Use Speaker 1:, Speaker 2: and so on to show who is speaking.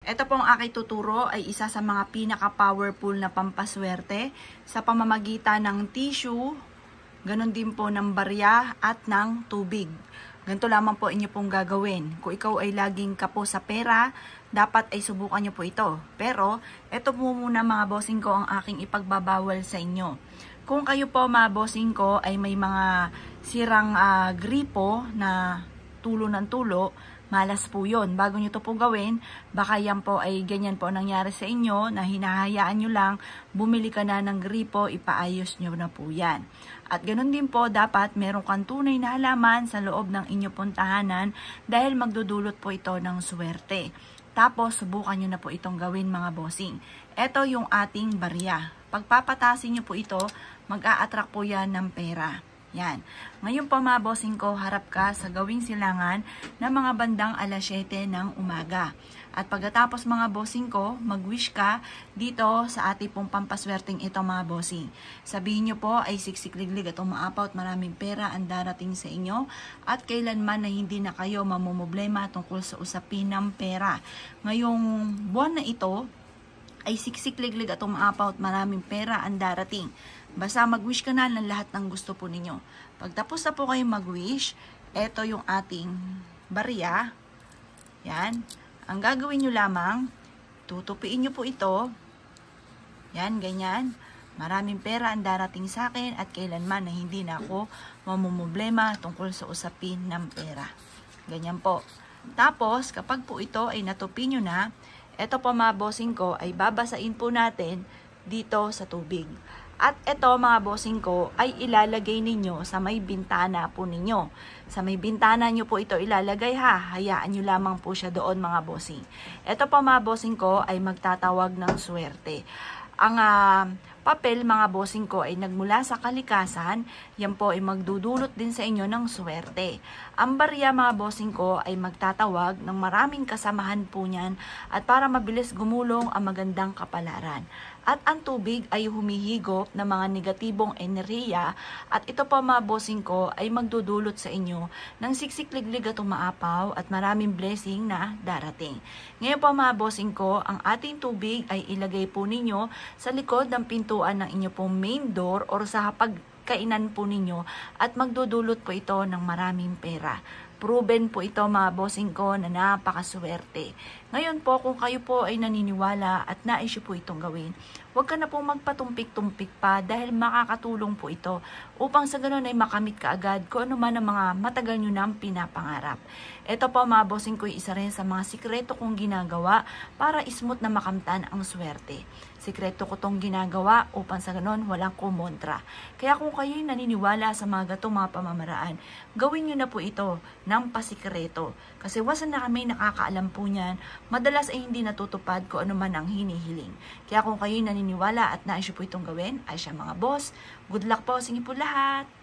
Speaker 1: Ito pong aking tuturo ay isa sa mga pinaka-powerful na pampaswerte sa pamamagitan ng tissue, ganun din po ng barya at ng tubig. Ganito lamang po inyo pong gagawin. Kung ikaw ay laging kapo sa pera, dapat ay subukan nyo po ito. Pero, ito po muna mga bossing ko ang aking ipagbabawal sa inyo. Kung kayo po mga bossing ko ay may mga sirang gripo na tulo ng tulo, malas po yun. Bago nyo to po gawin, baka yan po ay ganyan po nangyari sa inyo na hinahayaan nyo lang, bumili ka na ng gripo, ipaayos nyo na po yan. At ganun din po, dapat meron kang tunay na halaman sa loob ng inyo pong tahanan dahil magdudulot po ito ng swerte. Tapos, subukan nyo na po itong gawin mga bossing. Ito yung ating barya. Pagpapatasin nyo po ito, mag-a-attract po yan ng pera. Yan. Ngayon po mga bossing ko, harap ka sa gawing silangan na mga bandang alas 7 ng umaga. At pagkatapos mga bossing ko, mag-wish ka dito sa ating pong pampaswerteng ito mga bossing. Sabihin nyo po ay siksik-liglig at umaapaw at maraming pera ang darating sa inyo at kailanman na hindi na kayo mamumblema tungkol sa usapin ng pera. Ngayong buwan na ito, ay siksik-liglig at umaapaw at maraming pera ang darating. Basta mag-wish ka na ng lahat ng gusto po ninyo. Pagtapos na po kayo mag-wish, eto yung ating barya. Yan. Ang gagawin nyo lamang, tutupiin nyo po ito. Yan, ganyan. Maraming pera ang darating sa akin at kailanman na hindi na ako mamumblema tungkol sa usapin ng pera. Ganyan po. Tapos, kapag po ito ay natupi nyo na, eto po mga bossing ko ay babasain po natin dito sa tubig. At ito mga bossing ko ay ilalagay ninyo sa may bintana po ninyo. Sa may bintana nyo po ito ilalagay ha. Hayaan nyo lamang po siya doon mga bossing. Ito po mga bossing ko ay magtatawag ng swerte. Ang papel mga bossing ko ay nagmula sa kalikasan. Yan po ay magdudulot din sa inyo ng swerte. Ang barya mga bossing ko ay magtatawag ng maraming kasamahan po niyan at para mabilis gumulong ang magandang kapalaran. At ang tubig ay humihigop ng mga negatibong enerhiya at ito pa mga bossing ko ay magdudulot sa inyo ng siksik-liglig at umaapaw at maraming blessing na darating. Ngayon pa mga bossing ko, ang ating tubig ay ilagay po ninyo sa likod ng pintuan ng inyo pong main door or sa pagkainan po ninyo at magdudulot po ito ng maraming pera. Proven po ito mga bossing ko na napakaswerte. Ngayon po kung kayo po ay naniniwala at nais po itong gawin, huwag ka na po magpatumpik-tumpik pa dahil makakatulong po ito upang sa ganun ay makamit ka agad kung ano man ang mga matagal nyo nang pinapangarap. Ito po mga bossing ko isa rin sa mga sikreto kong ginagawa para smooth na makamtan ang swerte. Sikreto ko tong ginagawa upang sa ganun walang kumontra. Kaya kung kayo'y naniniwala sa mga gatong mga pamamaraan, gawin nyo na po ito ng pasikreto. Kasi wasan na kami nakakaalam po niyan, madalas ay hindi natutupad kung ano man ang hinihiling. Kaya kung kayo'y naniniwala at nais po itong gawin, ay siya mga boss, good luck po sa inyo po lahat!